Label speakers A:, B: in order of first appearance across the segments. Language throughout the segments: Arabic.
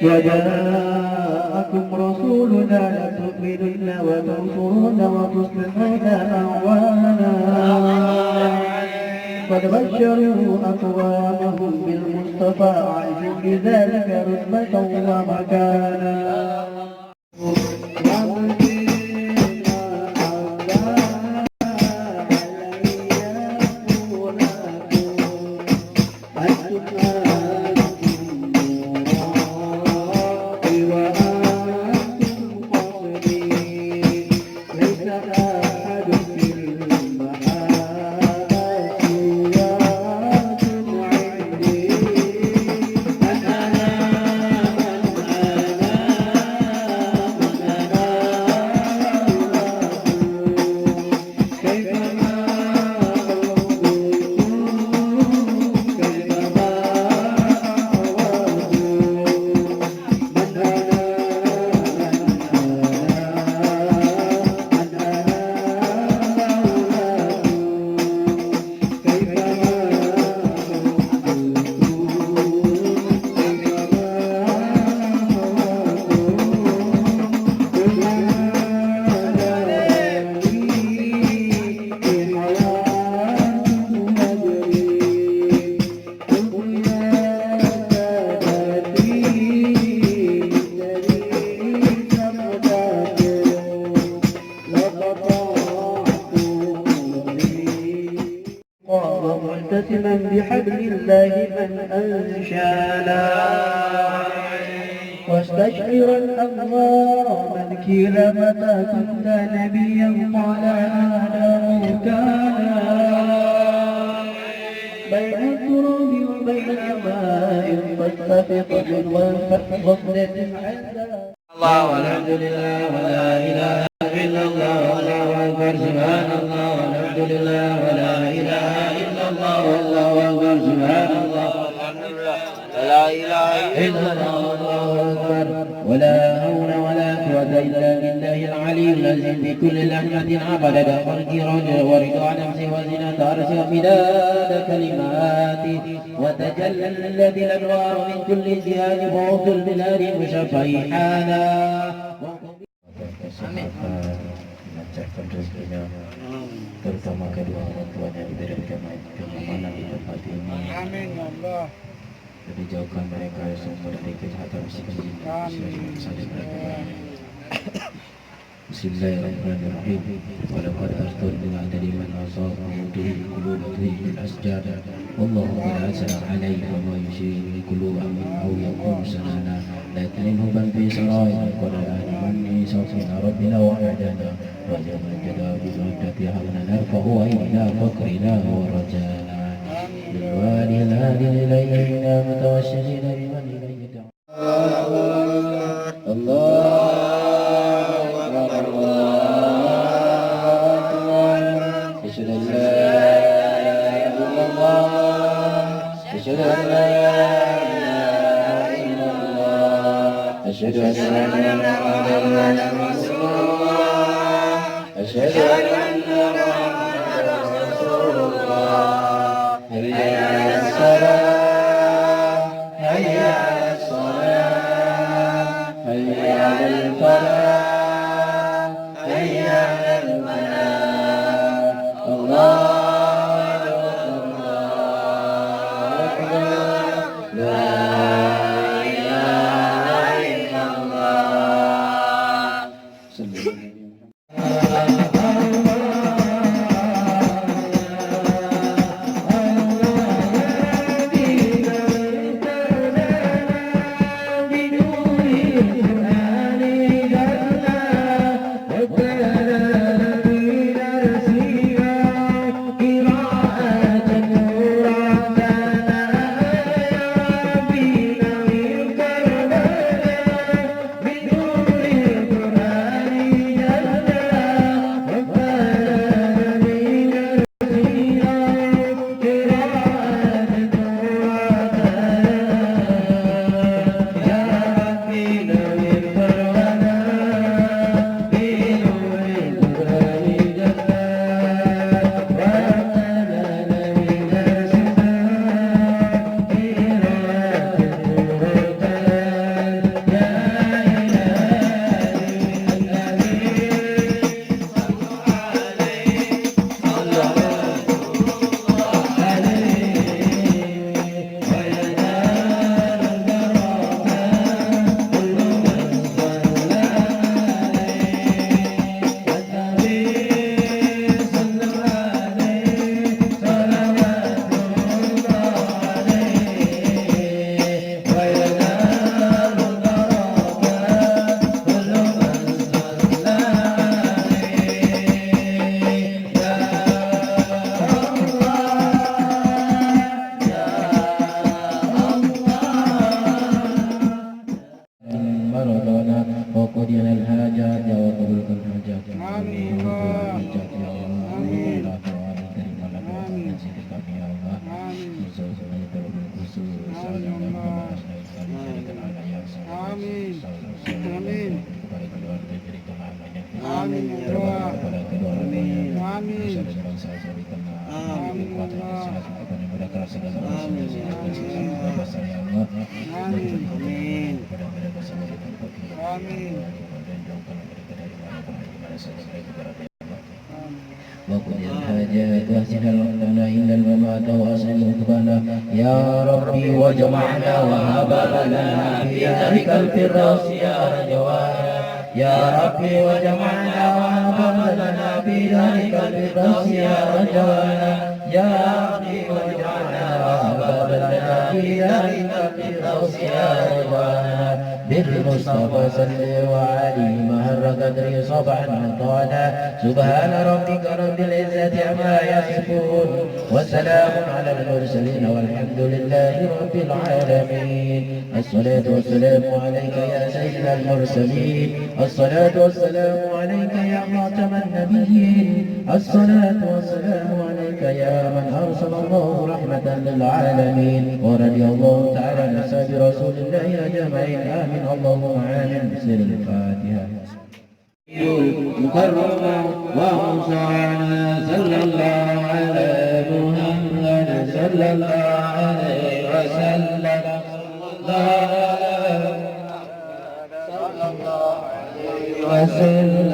A: وجاءكم رسولنا لتؤمنن وتنصرن وتصلحون أعوانا قد بشروا أقوامهم بالمصطفى عز بذلك رتبة ومكانا ملتزما بحبل الله من أنشانا واستشعرا أنوار ملكي متى كنت نبيا قال آدم كان بين التراب وبين الماء فاستفق من غفلة الله والحمد لله ولا إله إلا الله والله أكبر سبحان الله والحمد لله ولا إله إلا الله والله أكبر سبحان الله لا إله إلا الله والله أكبر ولا حول ولا قوة إلا بالله العلي العظيم بكل لحظة عبد خلق رجل ورضا نفسه وزنة عرشه ومداد كلماته وتجلت الأنوار من كل زياد فوق البلاد مشفع حالا melancarkan rezekinya, terutama kedua orang tuanya diberikan keamanan di tempat ini. Amin ya Allah. Dan dijauhkan mereka yang sumber dari kejahatan psikis. Bismillahirrahmanirrahim. Walaqad arsalna ila man asafa wuduhi qulubihi bil asjar. Wallahu la asra alayhi wa ma yushiru qulubahum aw yaqum sanana. Lakinnahu ban fi sara'i qad amanni sawfina rabbina wa adana. Wa jamal jada bi maddati halana fa huwa ila faqrina wa rajana. Bil wali hadi ilayna mutawassilina biman ilayhi ta'ala. Allah أشهد أن لا إله إلا الله أشهد أن محمدا رسول الله حي على الصلاة حي على الصلاة حي على الفلاح حي على الفلاح الله وقضي الحاجات واحسن ربنا إن الممات وأصل ربنا يا ربي وجمعنا وهب لنا في ذلك الفردوس يا رجوانا يا ربي وجمعنا وهب لنا في ذلك الفردوس يا رجوانا يا ربي وجمعنا وهب لنا في ذلك الفردوس يا رجوانا بالمصطفى صل وعليه مهر قدري صبحا وطالا سبحان ربك رب العزة عما يصفون وسلام على المرسلين والحمد لله رب العالمين. الصلاة والسلام عليك يا سيد المرسلين الصلاة والسلام عليك يا خاتم النبيين الصلاة والسلام عليك يا من أرسل الله رحمة للعالمين ورضي الله تعالى عن أصحاب رسول الله أجمعين آمين اللهم آمين. بسر الفاتحة مكرما ومصانا صلى الله على محمد صلى الله عليه وسلم صلى الله عليه وسلم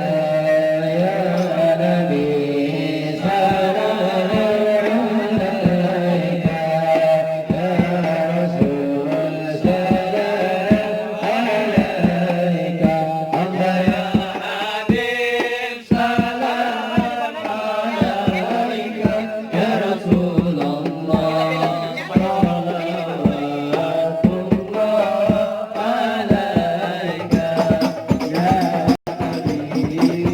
A: يا نبي سلام عليك يا رسول سلام عليك الله يا حبيب سلام عليك يا رسول الله صلوات الله عليك يا حبيب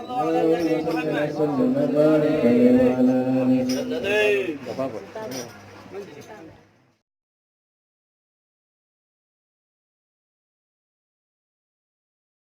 A: اللهم صل وسلم وبارك عليه وعلى آله.